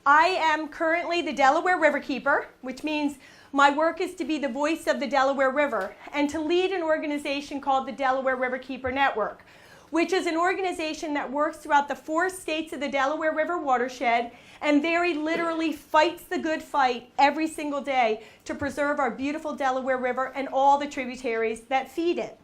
I am currently the Delaware Riverkeeper, which means my work is to be the voice of the Delaware River and to lead an organization called the Delaware Riverkeeper Network, which is an organization that works throughout the 4 states of the Delaware River watershed and very literally fights the good fight every single day to preserve our beautiful Delaware River and all the tributaries that feed it.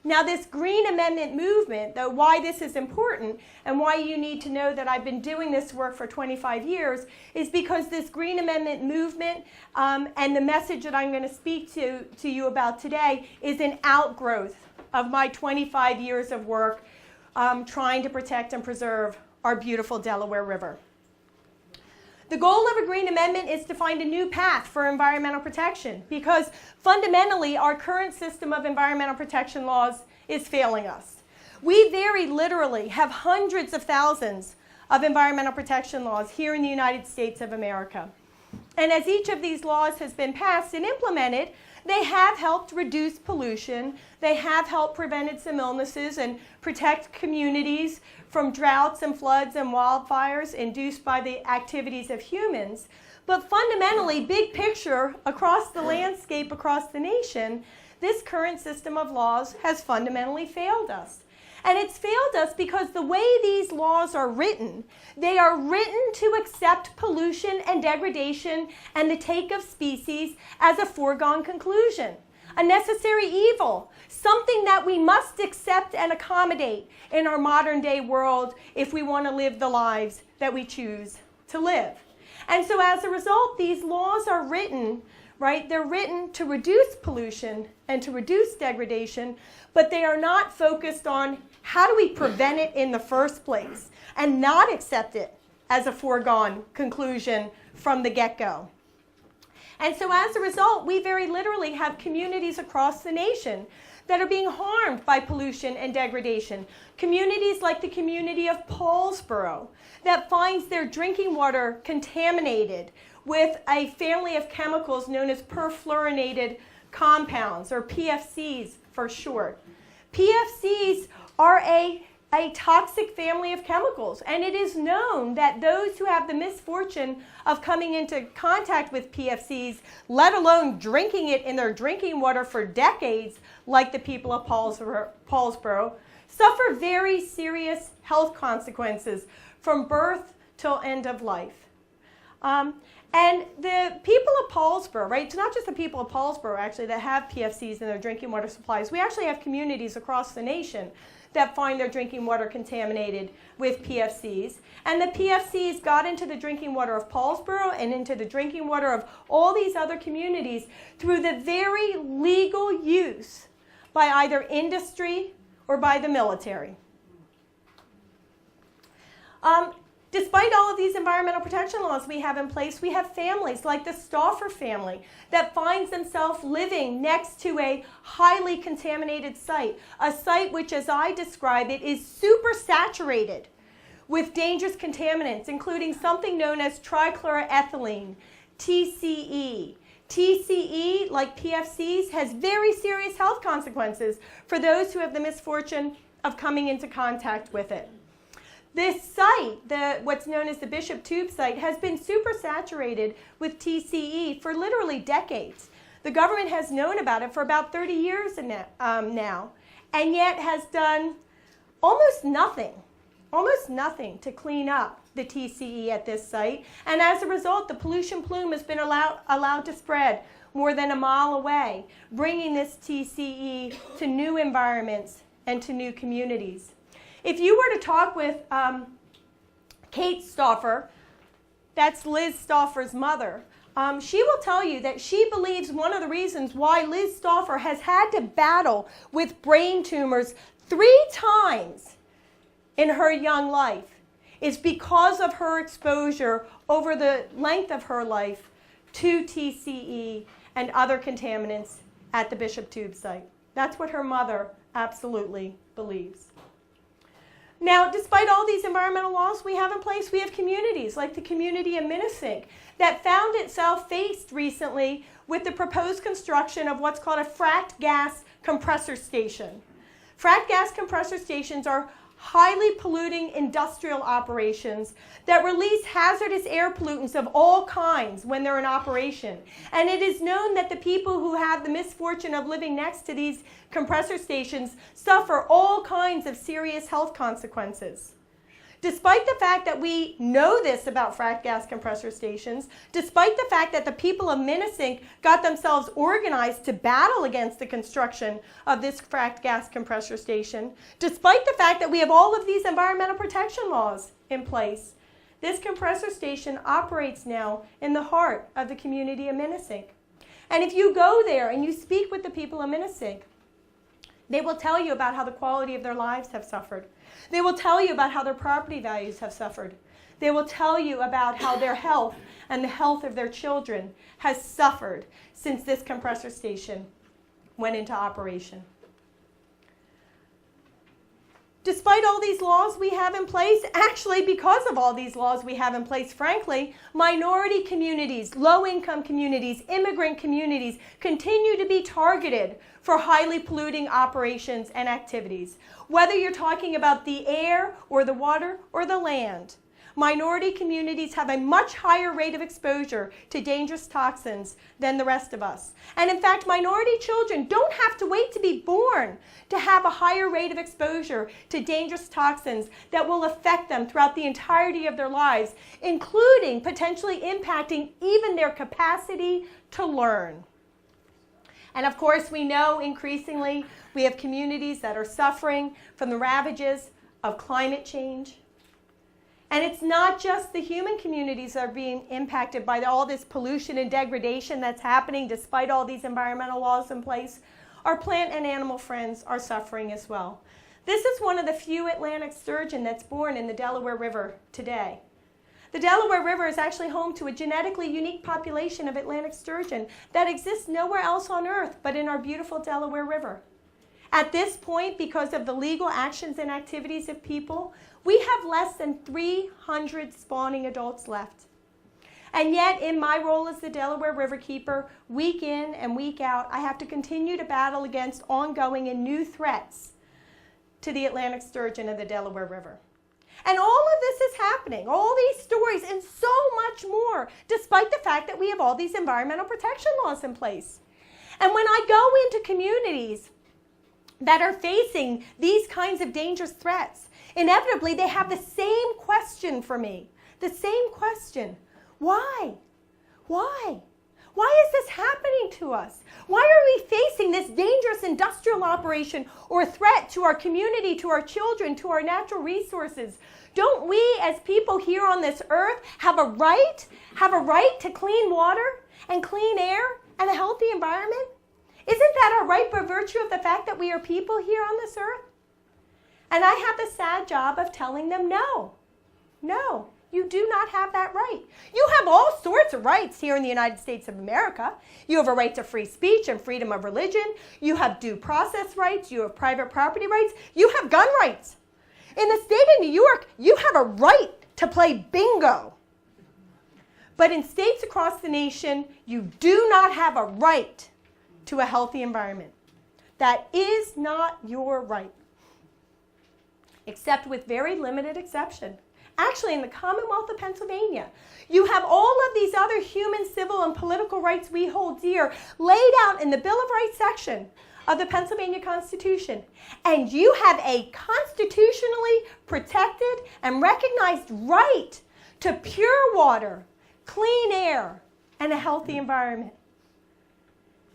Now, this Green Amendment movement, though, why this is important and why you need to know that I've been doing this work for 25 years is because this Green Amendment movement and the message that I'm going to speak to you about today is an outgrowth of my 25 years of work trying to protect and preserve our beautiful Delaware River. The goal of a Green Amendment is to find a new path for environmental protection because fundamentally our current system of environmental protection laws is failing us. We very literally have hundreds of thousands of environmental protection laws here in the United States of America. And as each of these laws has been passed and implemented, they have helped reduce pollution, they have helped prevent some illnesses and protect communities from droughts and floods and wildfires induced by the activities of humans. But fundamentally, big picture, across the landscape, across the nation, this current system of laws has fundamentally failed us. And it's failed us because the way these laws are written, they are written to accept pollution and degradation and the take of species as a foregone conclusion, a necessary evil, something that we must accept and accommodate in our modern day world if we want to live the lives that we choose to live. And so as a result, these laws are written, right? They're written to reduce pollution and to reduce degradation, but they are not focused on how do we prevent it in the first place and not accept it as a foregone conclusion from the get-go. And so as a result, we very literally have communities across the nation that are being harmed by pollution and degradation. Communities like the community of Paulsboro that finds their drinking water contaminated with a family of chemicals known as perfluorinated compounds, or PFCs for short. PFCs are a toxic family of chemicals, and it is known that those who have the misfortune of coming into contact with PFCs, let alone drinking it in their drinking water for decades, like the people of Paulsboro, suffer very serious health consequences from birth till end of life. And the people of Paulsboro, right, it's not just the people of Paulsboro actually that have PFCs in their drinking water supplies. We actually have communities across the nation that find their drinking water contaminated with PFCs. And the PFCs got into the drinking water of Paulsboro and into the drinking water of all these other communities through the very legal use by either industry or by the military. Despite all of these environmental protection laws we have in place, we have families like the Stauffer family that finds themselves living next to a highly contaminated site, a site which, as I describe it, is super saturated with dangerous contaminants, including something known as trichloroethylene, TCE. TCE, like PFCs, has very serious health consequences for those who have the misfortune of coming into contact with it. This site, what's known as the Bishop Tube site, has been super saturated with TCE for literally decades. The government has known about it for about 30 years now, and yet has done almost nothing to clean up the TCE at this site. And as a result, the pollution plume has been allowed to spread more than a mile away, bringing this TCE to new environments and to new communities. If you were to talk with Kate Stauffer, that's Liz Stauffer's mother, she will tell you that she believes one of the reasons why Liz Stauffer has had to battle with brain tumors 3 times in her young life is because of her exposure over the length of her life to TCE and other contaminants at the Bishop Tube site. That's what her mother absolutely believes. Now, despite all these environmental laws we have in place, we have communities like the community of Minnesink that found itself faced recently with the proposed construction of what's called a fracked gas compressor station. Fracked gas compressor stations are highly polluting industrial operations that release hazardous air pollutants of all kinds when they're in operation. And it is known that the people who have the misfortune of living next to these compressor stations suffer all kinds of serious health consequences. Despite the fact that we know this about frac gas compressor stations, despite the fact that the people of Minnesink got themselves organized to battle against the construction of this frac gas compressor station, despite the fact that we have all of these environmental protection laws in place, this compressor station operates now in the heart of the community of Minnesink. And if you go there and you speak with the people of Minnesink, they will tell you about how the quality of their lives have suffered. They will tell you about how their property values have suffered. They will tell you about how their health and the health of their children has suffered since this compressor station went into operation. Despite all these laws we have in place, actually because of all these laws we have in place, frankly, minority communities, low-income communities, immigrant communities continue to be targeted for highly polluting operations and activities. Whether you're talking about the air or the water or the land, minority communities have a much higher rate of exposure to dangerous toxins than the rest of us. And in fact, minority children don't have to wait to be born to have a higher rate of exposure to dangerous toxins that will affect them throughout the entirety of their lives, including potentially impacting even their capacity to learn. And of course, we know increasingly we have communities that are suffering from the ravages of climate change. And it's not just the human communities that are being impacted by all this pollution and degradation that's happening despite all these environmental laws in place. Our plant and animal friends are suffering as well. This is one of the few Atlantic sturgeon that's born in the Delaware River today. The Delaware River is actually home to a genetically unique population of Atlantic sturgeon that exists nowhere else on Earth but in our beautiful Delaware River. At this point, because of the legal actions and activities of people, we have less than 300 spawning adults left. And yet, in my role as the Delaware Riverkeeper, week in and week out, I have to continue to battle against ongoing and new threats to the Atlantic sturgeon of the Delaware River. And all of this is happening, all these stories and so much more, despite the fact that we have all these environmental protection laws in place. And when I go into communities that are facing these kinds of dangerous threats, inevitably they have the same question for me, the same question. Why? Why? Why is this happening to us? Why are we facing this dangerous industrial operation or threat to our community, to our children, to our natural resources? Don't we as people here on this earth have a right to clean water and clean air and a healthy environment? Isn't that our right by virtue of the fact that we are people here on this earth? And I have the sad job of telling them no. No. You do not have that right. You have all sorts of rights here in the United States of America. You have a right to free speech and freedom of religion. You have due process rights. You have private property rights. You have gun rights. In the state of New York, you have a right to play bingo. But in states across the nation, you do not have a right to a healthy environment. That is not your right, except with very limited exception. Actually, in the Commonwealth of Pennsylvania, you have all of these other human, civil, and political rights we hold dear laid out in the Bill of Rights section of the Pennsylvania Constitution. And you have a constitutionally protected and recognized right to pure water, clean air, and a healthy environment.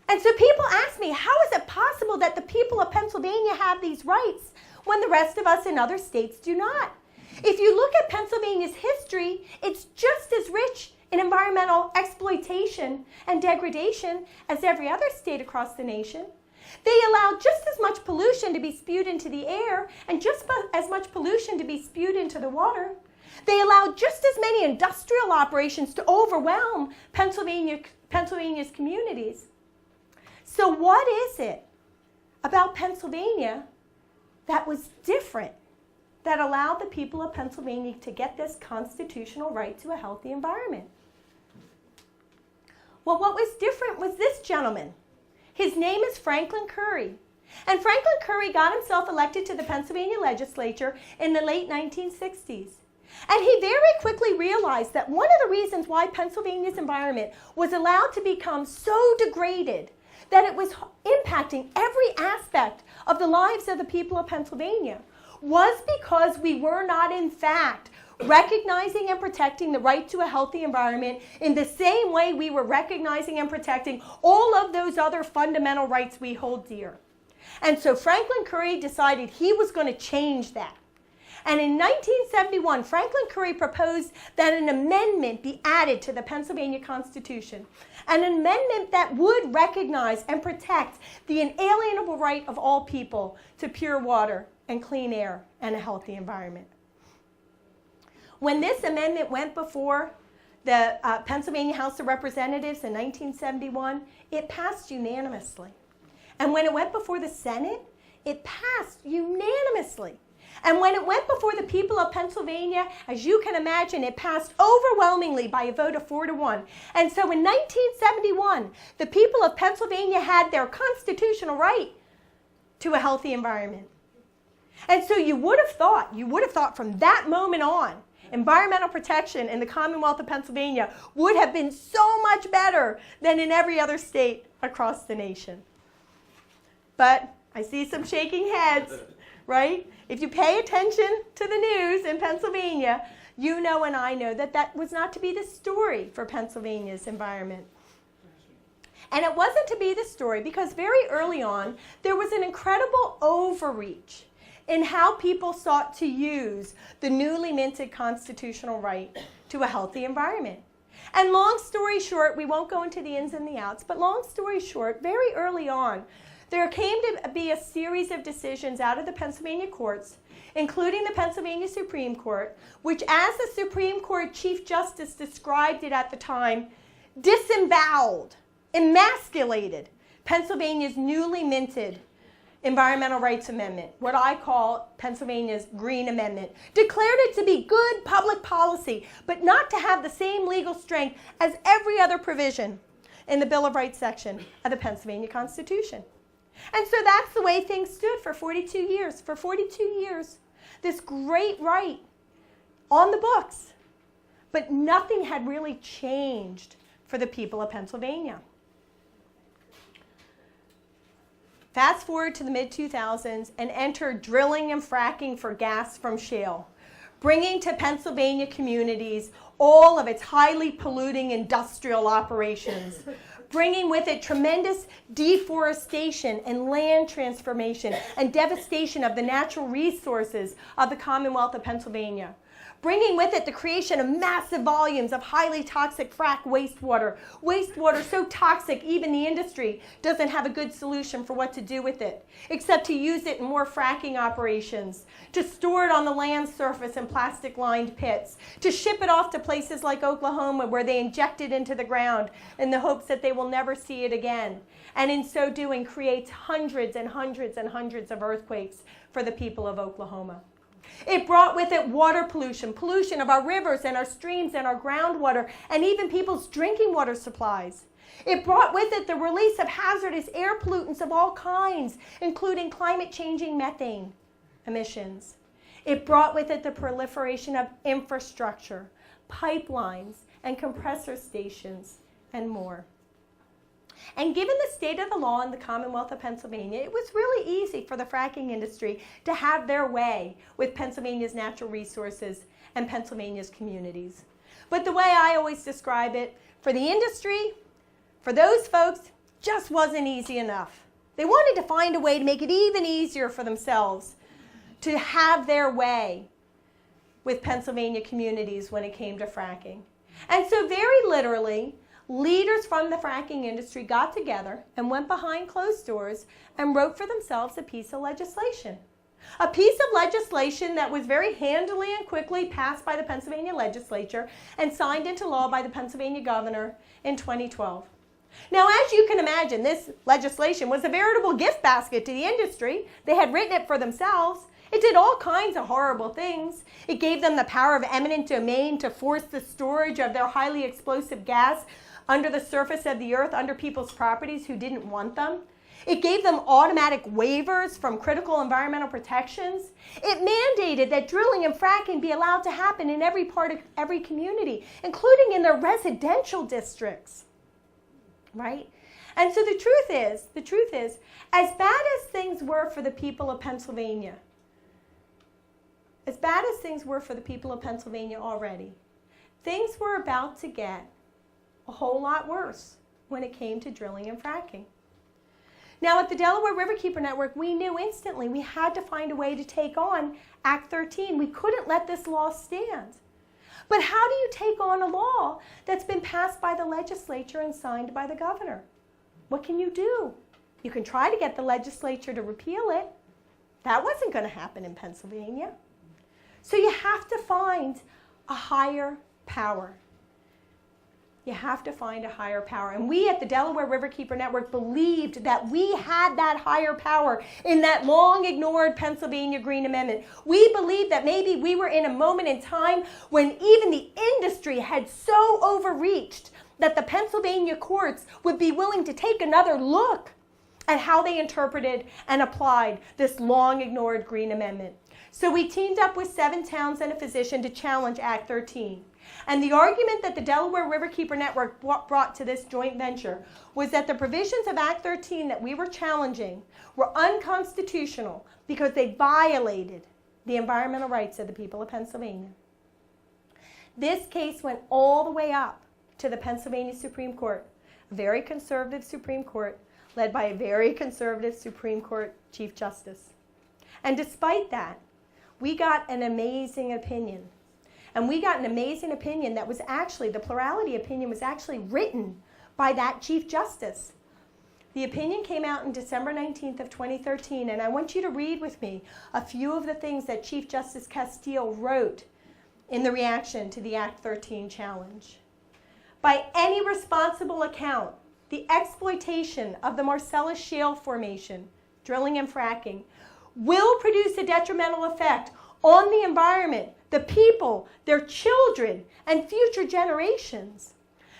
And so people ask me, how is it possible that the people of Pennsylvania have these rights when the rest of us in other states do not? If you look at Pennsylvania's history, it's just as rich in environmental exploitation and degradation as every other state across the nation. They allow just as much pollution to be spewed into the air and just as much pollution to be spewed into the water. They allow just as many industrial operations to overwhelm Pennsylvania's communities. So what is it about Pennsylvania that was different, that allowed the people of Pennsylvania to get this constitutional right to a healthy environment? Well, what was different was this gentleman. His name is Franklin Curry. And Franklin Curry got himself elected to the Pennsylvania legislature in the late 1960s. And he very quickly realized that one of the reasons why Pennsylvania's environment was allowed to become so degraded that it was impacting every aspect of the lives of the people of Pennsylvania was because we were not, in fact, recognizing and protecting the right to a healthy environment in the same way we were recognizing and protecting all of those other fundamental rights we hold dear. And so Franklin Curry decided he was going to change that. And in 1971, Franklin Curry proposed that an amendment be added to the Pennsylvania Constitution, an amendment that would recognize and protect the inalienable right of all people to pure water and clean air and a healthy environment. When this amendment went before the Pennsylvania House of Representatives in 1971, it passed unanimously. And when it went before the Senate, it passed unanimously. And when it went before the people of Pennsylvania, as you can imagine, it passed overwhelmingly by a vote of 4-1. And so in 1971, the people of Pennsylvania had their constitutional right to a healthy environment. And so you would have thought from that moment on, environmental protection in the Commonwealth of Pennsylvania would have been so much better than in every other state across the nation. But I see some shaking heads, right? If you pay attention to the news in Pennsylvania, you know and I know that that was not to be the story for Pennsylvania's environment. And it wasn't to be the story because very early on, there was an incredible overreach in how people sought to use the newly minted constitutional right to a healthy environment. And long story short, we won't go into the ins and the outs, but long story short, very early on, there came to be a series of decisions out of the Pennsylvania courts, including the Pennsylvania Supreme Court, which, as the Supreme Court Chief Justice described it at the time, disemboweled, emasculated Pennsylvania's newly minted Environmental Rights Amendment, what I call Pennsylvania's Green Amendment, declared it to be good public policy, but not to have the same legal strength as every other provision in the Bill of Rights section of the Pennsylvania Constitution. And so that's the way things stood for 42 years. For 42 years, this great right on the books, but nothing had really changed for the people of Pennsylvania. Fast forward to the mid-2000s and enter drilling and fracking for gas from shale, bringing to Pennsylvania communities all of its highly polluting industrial operations, bringing with it tremendous deforestation and land transformation and devastation of the natural resources of the Commonwealth of Pennsylvania, bringing with it the creation of massive volumes of highly toxic frack wastewater so toxic even the industry doesn't have a good solution for what to do with it, except to use it in more fracking operations, to store it on the land surface in plastic-lined pits, to ship it off to places like Oklahoma where they inject it into the ground in the hopes that they will never see it again, and in so doing creates hundreds and hundreds and hundreds of earthquakes for the people of Oklahoma. It brought with it water pollution, pollution of our rivers and our streams and our groundwater, and even people's drinking water supplies. It brought with it the release of hazardous air pollutants of all kinds, including climate-changing methane emissions. It brought with it the proliferation of infrastructure, pipelines, and compressor stations, and more. And given the state of the law in the Commonwealth of Pennsylvania, it was really easy for the fracking industry to have their way with Pennsylvania's natural resources and Pennsylvania's communities. But the way I always describe it, for the industry, for those folks, just wasn't easy enough. They wanted to find a way to make it even easier for themselves to have their way with Pennsylvania communities when it came to fracking. And so very literally, leaders from the fracking industry got together and went behind closed doors and wrote for themselves a piece of legislation. A piece of legislation that was very handily and quickly passed by the Pennsylvania legislature and signed into law by the Pennsylvania governor in 2012. Now, as you can imagine, this legislation was a veritable gift basket to the industry. They had written it for themselves. It did all kinds of horrible things. It gave them the power of eminent domain to force the storage of their highly explosive gas under the surface of the earth, under people's properties who didn't want them. It gave them automatic waivers from critical environmental protections. It mandated that drilling and fracking be allowed to happen in every part of every community, including in their residential districts, right? And so the truth is, as bad as things were for the people of Pennsylvania, already, things were about to get a whole lot worse when it came to drilling and fracking. Now, at the Delaware Riverkeeper Network, we knew instantly we had to find a way to take on Act 13. We couldn't let this law stand. But how do you take on a law that's been passed by the legislature and signed by the governor? What can you do? You can try to get the legislature to repeal it. That wasn't going to happen in Pennsylvania. So you have to find a higher power. You have to find a higher power. And we at the Delaware Riverkeeper Network believed that we had that higher power in that long-ignored Pennsylvania Green Amendment. We believed that maybe we were in a moment in time when even the industry had so overreached that the Pennsylvania courts would be willing to take another look at how they interpreted and applied this long-ignored Green Amendment. So we teamed up with 7 towns and a physician to challenge Act 13. And the argument that the Delaware Riverkeeper Network brought to this joint venture was that the provisions of Act 13 that we were challenging were unconstitutional because they violated the environmental rights of the people of Pennsylvania. This case went all the way up to the Pennsylvania Supreme Court, a very conservative Supreme Court led by a very conservative Supreme Court Chief Justice. And despite that, we got an amazing opinion. And we got an amazing opinion that was actually, the plurality opinion was actually written by that Chief Justice. The opinion came out on December 19th of 2013, and I want you to read with me a few of the things that Chief Justice Castile wrote in the reaction to the Act 13 challenge. By any responsible account, the exploitation of the Marcellus Shale formation, drilling and fracking, will produce a detrimental effect on the environment, the people, their children, and future generations.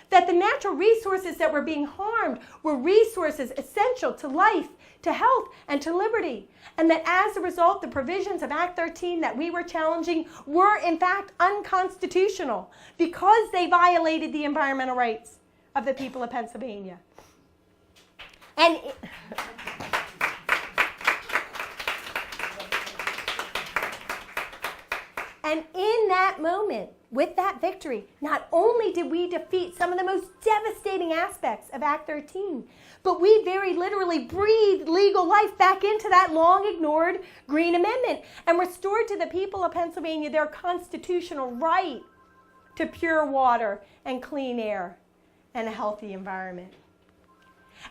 That the natural resources that were being harmed were resources essential to life, to health, and to liberty. And that as a result, the provisions of Act 13 that we were challenging were in fact unconstitutional because they violated the environmental rights of the people of Pennsylvania. And in that moment, with that victory, not only did we defeat some of the most devastating aspects of Act 13, but we very literally breathed legal life back into that long-ignored Green Amendment and restored to the people of Pennsylvania their constitutional right to pure water and clean air and a healthy environment.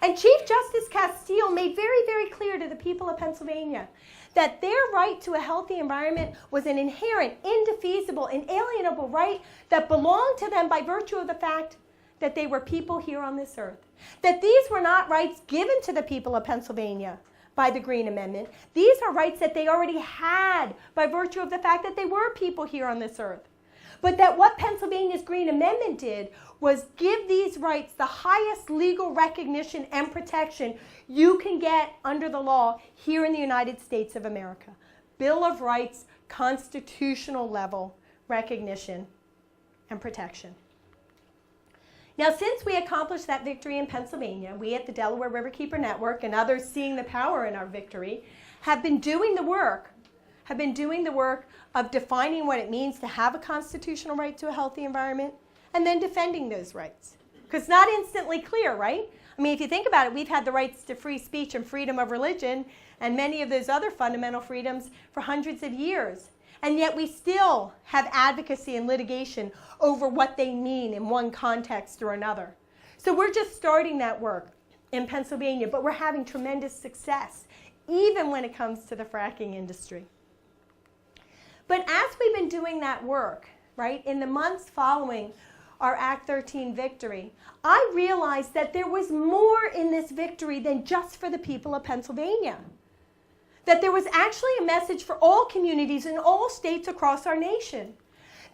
And Chief Justice Castile made very, very clear to the people of Pennsylvania that their right to a healthy environment was an inherent, indefeasible, inalienable right that belonged to them by virtue of the fact that they were people here on this earth. That these were not rights given to the people of Pennsylvania by the Green Amendment. These are rights that they already had by virtue of the fact that they were people here on this earth. But that what Pennsylvania's Green Amendment did was give these rights the highest legal recognition and protection you can get under the law here in the United States of America. Bill of Rights, constitutional level recognition and protection. Now, since we accomplished that victory in Pennsylvania, we at the Delaware Riverkeeper Network and others seeing the power in our victory have been doing the work of defining what it means to have a constitutional right to a healthy environment and then defending those rights. Because it's not instantly clear, right? I mean, if you think about it, we've had the rights to free speech and freedom of religion and many of those other fundamental freedoms for hundreds of years. And yet we still have advocacy and litigation over what they mean in one context or another. So we're just starting that work in Pennsylvania, but we're having tremendous success, even when it comes to the fracking industry. But as we've been doing that work, right, in the months following our Act 13 victory, I realized that there was more in this victory than just for the people of Pennsylvania. That there was actually a message for all communities in all states across our nation.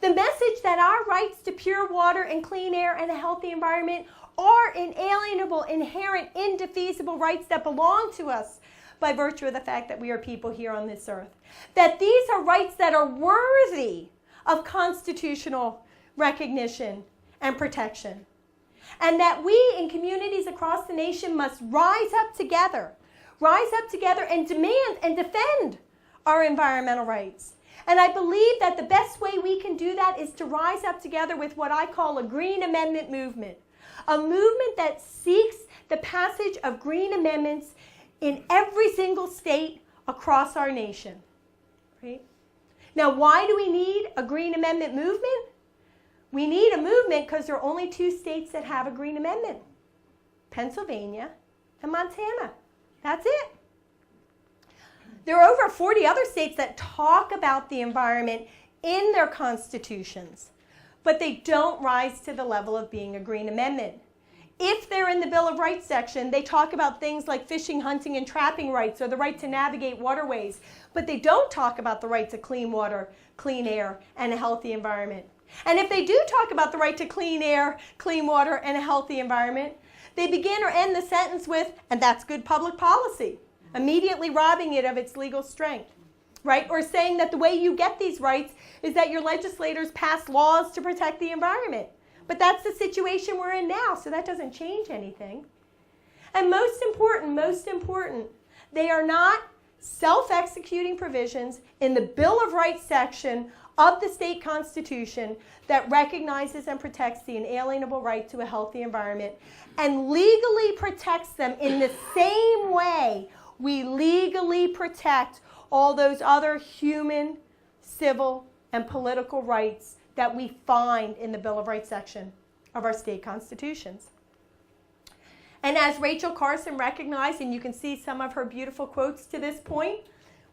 The message that our rights to pure water and clean air and a healthy environment are inalienable, inherent, indefeasible rights that belong to us by virtue of the fact that we are people here on this earth. That these are rights that are worthy of constitutional recognition and protection. And that we in communities across the nation must rise up together and demand and defend our environmental rights. And I believe that the best way we can do that is to rise up together with what I call a Green Amendment movement. A movement that seeks the passage of green amendments in every single state across our nation. Right? Now, why do we need a Green Amendment movement? We need a movement because there are only 2 states that have a Green Amendment. Pennsylvania and Montana. That's it. There are over 40 other states that talk about the environment in their constitutions, but they don't rise to the level of being a Green Amendment. If they're in the Bill of Rights section, they talk about things like fishing, hunting, and trapping rights or the right to navigate waterways, but they don't talk about the right to clean water, clean air, and a healthy environment. And if they do talk about the right to clean air, clean water, and a healthy environment, they begin or end the sentence with, and that's good public policy, immediately robbing it of its legal strength, right? Or saying that the way you get these rights is that your legislators pass laws to protect the environment. But that's the situation we're in now, so that doesn't change anything. And most important, they are not self-executing provisions in the Bill of Rights section of the state constitution that recognizes and protects the inalienable right to a healthy environment and legally protects them in the same way we legally protect all those other human, civil, and political rights that we find in the Bill of Rights section of our state constitutions. And as Rachel Carson recognized, and you can see some of her beautiful quotes to this point,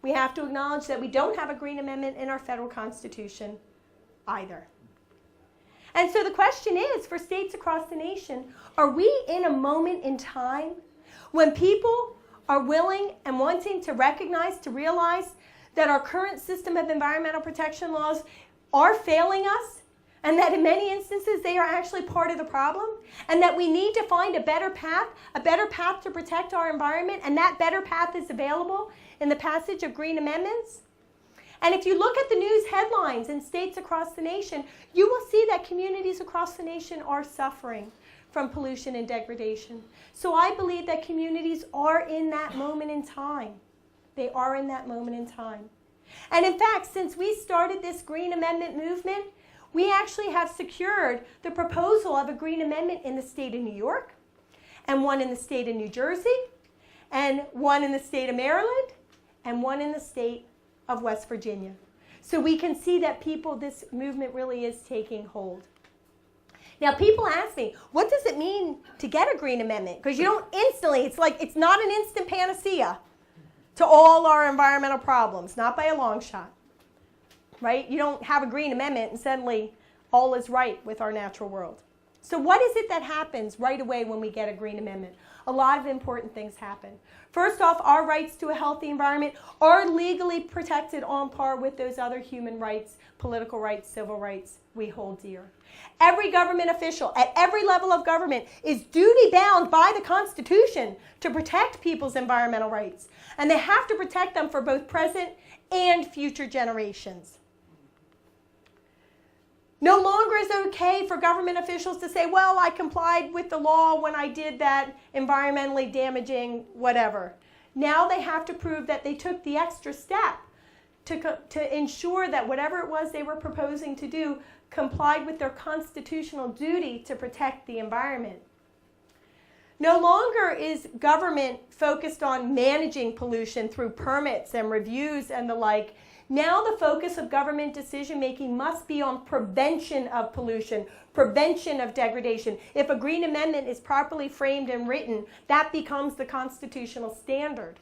we have to acknowledge that we don't have a Green Amendment in our federal constitution either. And so the question is, for states across the nation, are we in a moment in time when people are willing and wanting to recognize, to realize that our current system of environmental protection laws are failing us, and that in many instances they are actually part of the problem, and that we need to find a better path to protect our environment, and that better path is available in the passage of green amendments? And if you look at the news headlines in states across the nation, you will see that communities across the nation are suffering from pollution and degradation. So I believe that communities are in that moment in time. They are in that moment in time. And in fact, since we started this Green Amendment movement, we actually have secured the proposal of a Green Amendment in the state of New York, and one in the state of New Jersey, and one in the state of Maryland, and one in the state of West Virginia. So we can see that this movement really is taking hold. Now, people ask me, what does it mean to get a Green Amendment? Because you don't instantly, it's not an instant panacea to all our environmental problems, not by a long shot, right? You don't have a Green Amendment and suddenly all is right with our natural world. So what is it that happens right away when we get a Green Amendment? A lot of important things happen. First off, our rights to a healthy environment are legally protected on par with those other human rights, political rights, civil rights we hold dear. Every government official at every level of government is duty bound by the Constitution to protect people's environmental rights. And they have to protect them for both present and future generations. No longer is it okay for government officials to say, well, I complied with the law when I did that environmentally damaging whatever. Now they have to prove that they took the extra step to ensure that whatever it was they were proposing to do complied with their constitutional duty to protect the environment. No longer is government focused on managing pollution through permits and reviews and the like. Now the focus of government decision-making must be on prevention of pollution, prevention of degradation. If a Green Amendment is properly framed and written, that becomes the constitutional standard.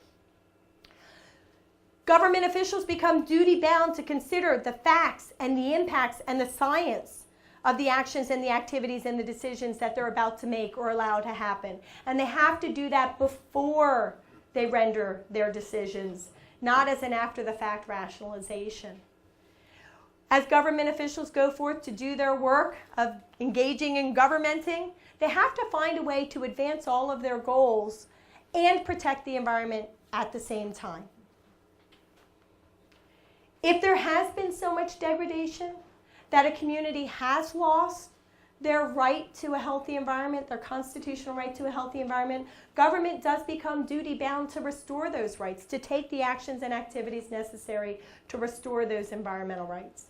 Government officials become duty-bound to consider the facts and the impacts and the science of the actions and the activities and the decisions that they're about to make or allow to happen. And they have to do that before they render their decisions, not as an after-the-fact rationalization. As government officials go forth to do their work of engaging in governmenting, they have to find a way to advance all of their goals and protect the environment at the same time. If there has been so much degradation that a community has lost their right to a healthy environment, their constitutional right to a healthy environment, government does become duty-bound to restore those rights, to take the actions and activities necessary to restore those environmental rights.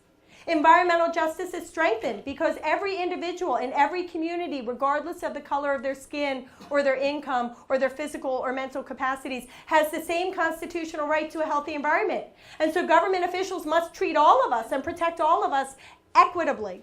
Environmental justice is strengthened because every individual in every community, regardless of the color of their skin or their income or their physical or mental capacities, has the same constitutional right to a healthy environment. And so government officials must treat all of us and protect all of us equitably.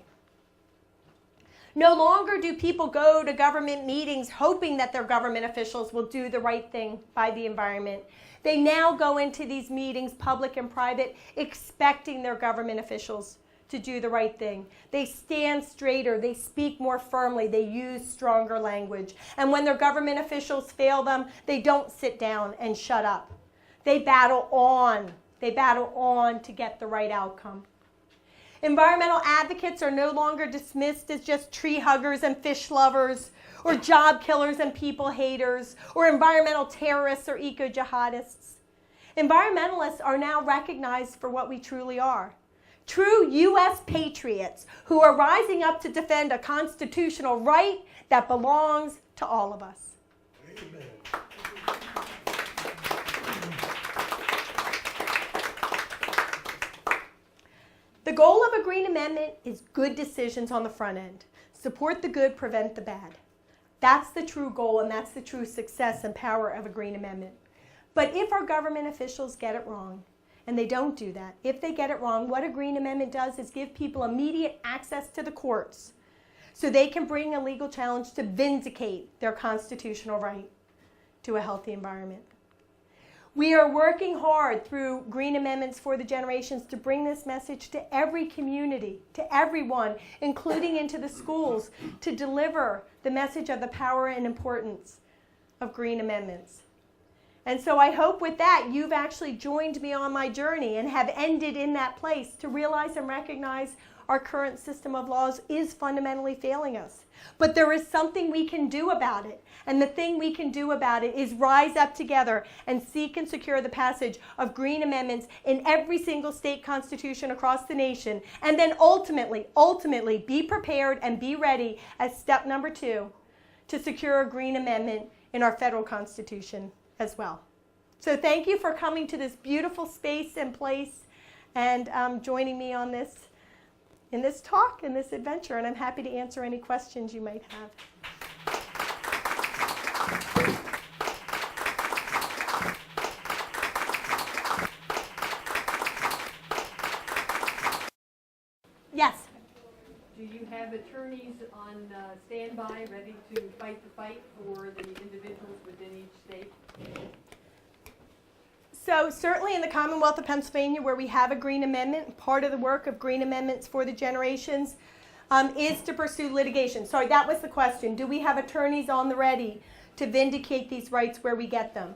No longer do people go to government meetings hoping that their government officials will do the right thing by the environment. They now go into these meetings, public and private, expecting their government officials to do the right thing. They stand straighter, they speak more firmly, they use stronger language. And when their government officials fail them, they don't sit down and shut up. They battle on. They battle on to get the right outcome. Environmental advocates are no longer dismissed as just tree huggers and fish lovers, or job killers and people haters, or environmental terrorists or eco-jihadists. Environmentalists are now recognized for what we truly are. True U.S. patriots who are rising up to defend a constitutional right that belongs to all of us. Amen. The goal of a Green Amendment is good decisions on the front end. Support the good, prevent the bad. That's the true goal, and that's the true success and power of a Green Amendment. But if our government officials get it wrong, and they don't do that, if they get it wrong, what a Green Amendment does is give people immediate access to the courts so they can bring a legal challenge to vindicate their constitutional right to a healthy environment. We are working hard through Green Amendments for the Generations to bring this message to every community, to everyone, including into the schools, to deliver the message of the power and importance of Green Amendments. And so I hope with that you've actually joined me on my journey and have ended in that place to realize and recognize our current system of laws is fundamentally failing us. But there is something we can do about it. And the thing we can do about it is rise up together and seek and secure the passage of Green Amendments in every single state constitution across the nation. And then ultimately be prepared and be ready as step number 2 to secure a Green Amendment in our federal constitution as well. So thank you for coming to this beautiful space and place and joining me on this, in this talk, in this adventure, and I'm happy to answer any questions you might have. Yes? Do you have attorneys on standby ready to fight the fight for the individuals within each state? So certainly in the Commonwealth of Pennsylvania, where we have a Green Amendment, part of the work of Green Amendments for the Generations is to pursue litigation. Sorry, that was the question. Do we have attorneys on the ready to vindicate these rights where we get them?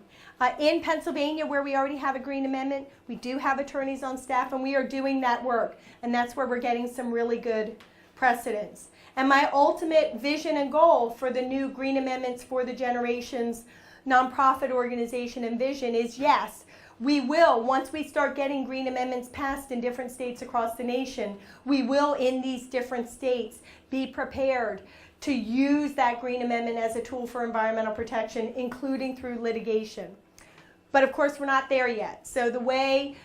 In Pennsylvania, where we already have a Green Amendment, we do have attorneys on staff, and we are doing that work. And that's where we're getting some really good precedents. And my ultimate vision and goal for the new Green Amendments for the Generations nonprofit organization and vision is, yes, we will, once we start getting Green Amendments passed in different states across the nation, we will, in these different states, be prepared to use that Green Amendment as a tool for environmental protection, including through litigation. But of course, we're not there yet. So the way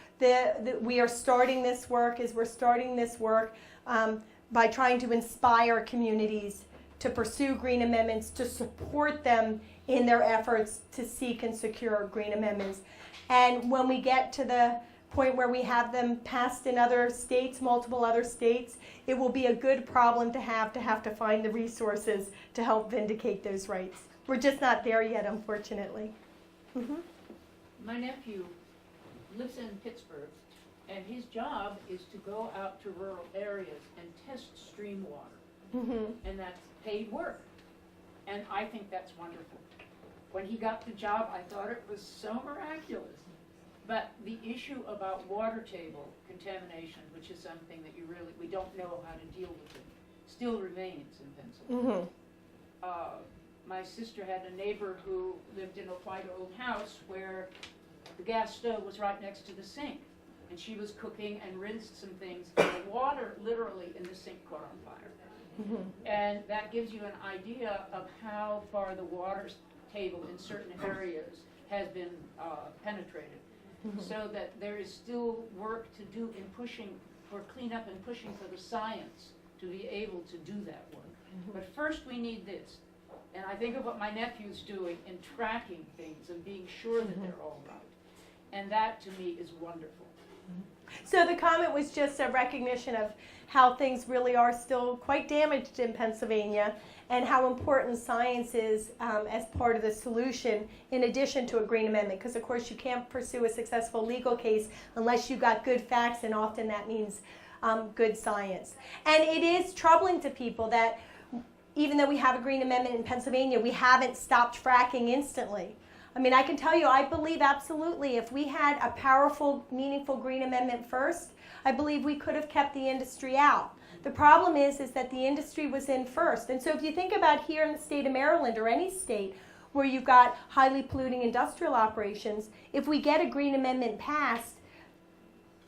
we are starting this work is we're starting this work by trying to inspire communities to pursue Green Amendments, to support them in their efforts to seek and secure Green Amendments. And when we get to the point where we have them passed in other states, multiple other states, it will be a good problem to have to find the resources to help vindicate those rights. We're just not there yet, unfortunately. Mm-hmm. My nephew lives in Pittsburgh, and his job is to go out to rural areas and test stream water. Mm-hmm. And that's paid work. And I think that's wonderful. When he got the job, I thought it was so miraculous. But the issue about water table contamination, which is something that we don't know how to deal with it, still remains in Pennsylvania. My sister had a neighbor who lived in a quite old house where the gas stove was right next to the sink. And she was cooking and rinsed some things, and the water literally in the sink caught on fire. And that gives you an idea of how far the water table in certain areas has been penetrated. So that there is still work to do in pushing for cleanup and pushing for the science to be able to do that work. But first we need this. And I think of what my nephew's doing in tracking things and being sure that they're all right. And that to me is wonderful. So the comment was just a recognition of how things really are still quite damaged in Pennsylvania and how important science is as part of the solution in addition to a Green Amendment. Because of course you can't pursue a successful legal case unless you've got good facts, and often that means good science. And it is troubling to people that even though we have a Green Amendment in Pennsylvania, we haven't stopped fracking instantly. I mean, I can tell you, I believe absolutely if we had a powerful, meaningful Green Amendment first, I believe we could have kept the industry out. The problem is that the industry was in first. And so if you think about here in the state of Maryland or any state where you've got highly polluting industrial operations, if we get a Green Amendment passed,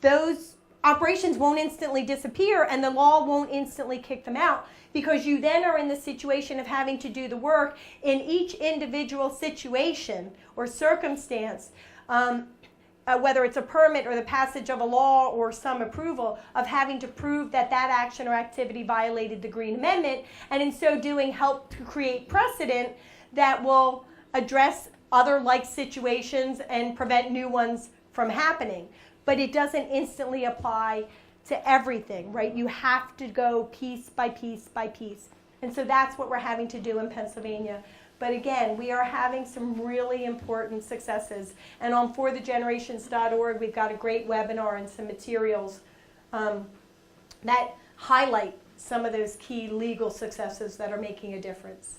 those operations won't instantly disappear and the law won't instantly kick them out, because you then are in the situation of having to do the work in each individual situation or circumstance, whether it's a permit or the passage of a law or some approval, of having to prove that that action or activity violated the Green Amendment, and in so doing help to create precedent that will address other like situations and prevent new ones from happening. But it doesn't instantly apply to everything, right? You have to go piece by piece by piece. And so that's what we're having to do in Pennsylvania. But again, we are having some really important successes. And on forthegenerations.org, we've got a great webinar and some materials that highlight some of those key legal successes that are making a difference.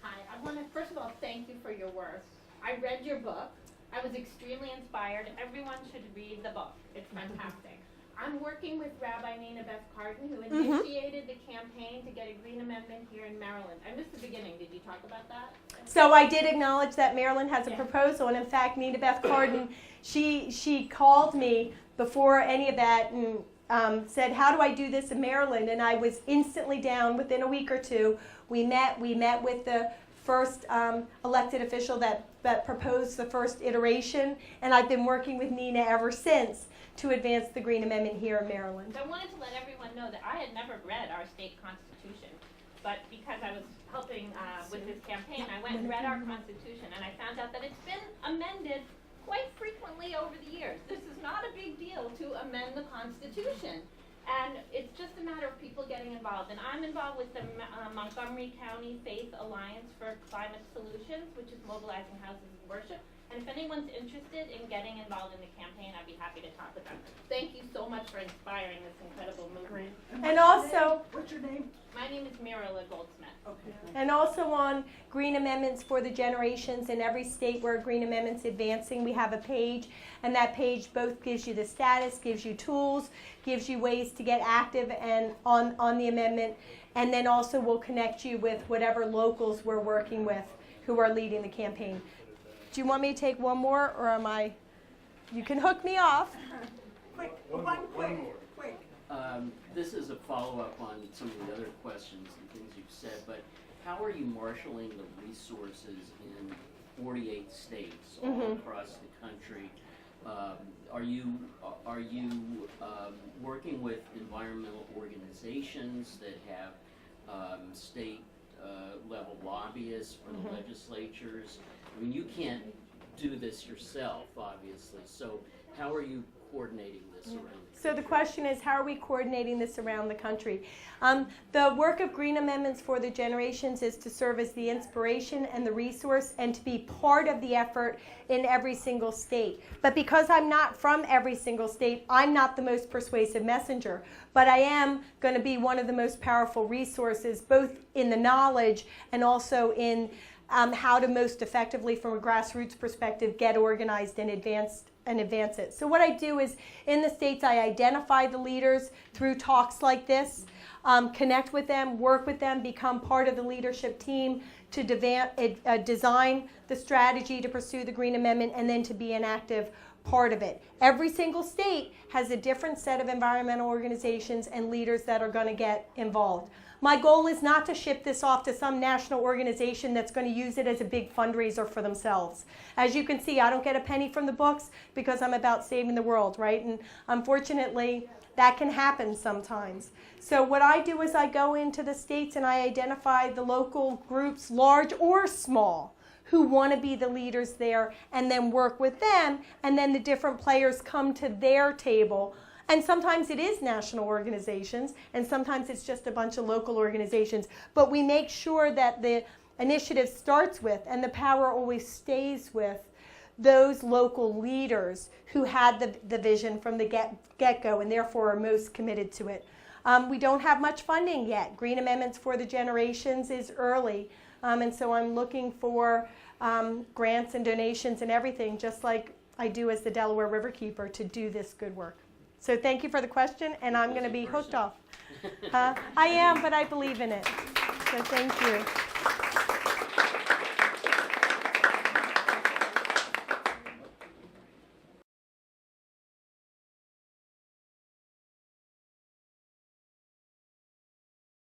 Hi, I want to first of all thank you for your work. I read your book. I was extremely inspired. Everyone should read the book. It's fantastic. I'm working with Rabbi Nina Beth Carden, who initiated the campaign to get a Green Amendment here in Maryland. I missed the beginning. Did you talk about that? So I did acknowledge that Maryland has a proposal, and in fact, Nina Beth Carden, she called me before any of that and said, how do I do this in Maryland? And I was instantly down within a week or two. We met with the first elected official that proposed the first iteration, and I've been working with Nina ever since to advance the Green Amendment here in Maryland. So I wanted to let everyone know that I had never read our state constitution, but because I was helping with this campaign, I went and read our constitution, and I found out that it's been amended quite frequently over the years. This is not a big deal to amend the Constitution. And it's just a matter of people getting involved. And I'm involved with the Montgomery County Faith Alliance for Climate Solutions, which is mobilizing houses of worship. And if anyone's interested in getting involved in the campaign, I'd be happy to talk with them. Thank you so much for inspiring this incredible movement. And also, what's your name? My name is Mirala Goldsmith. Okay. And also on Green Amendments for the Generations, in every state where Green Amendment's advancing, we have a page, and that page both gives you the status, gives you tools, gives you ways to get active and on the amendment, and then also will connect you with whatever locals we're working with who are leading the campaign. Do you want me to take one more, or am I? You can hook me off. Quick, One quick, more. quick. This is a follow-up on some of the other questions and things you've said, but how are you marshaling the resources in 48 states all across the country? Are you working with environmental organizations that have state level lobbyists for the legislatures? I mean, you can't do this yourself, obviously, so how are you coordinating this around? So the question is, how are we coordinating this around the country? The work of Green Amendments for the Generations is to serve as the inspiration and the resource and to be part of the effort in every single state. But because I'm not from every single state, I'm not the most persuasive messenger. But I am going to be one of the most powerful resources, both in the knowledge and also in how to most effectively, from a grassroots perspective, get organized and advance advance it. So what I do is, in the states, I identify the leaders through talks like this, connect with them, work with them, become part of the leadership team to design the strategy to pursue the Green Amendment, and then to be an active part of it. Every single state has a different set of environmental organizations and leaders that are going to get involved. My goal is not to ship this off to some national organization that's going to use it as a big fundraiser for themselves. As you can see, I don't get a penny from the books because I'm about saving the world, right? And unfortunately, that can happen sometimes. So what I do is I go into the states and I identify the local groups, large or small, who want to be the leaders there, and then work with them, and then the different players come to their table. And sometimes it is national organizations, and sometimes it's just a bunch of local organizations. But we make sure that the initiative starts with, and the power always stays with, those local leaders who had the vision from the get-go and therefore are most committed to it. We don't have much funding yet. Green Amendments for the Generations is early, and so I'm looking for grants and donations and everything, just like I do as the Delaware Riverkeeper, to do this good work. So thank you for the question, and I'm going to be hooked off. I am, but I believe in it. So thank you.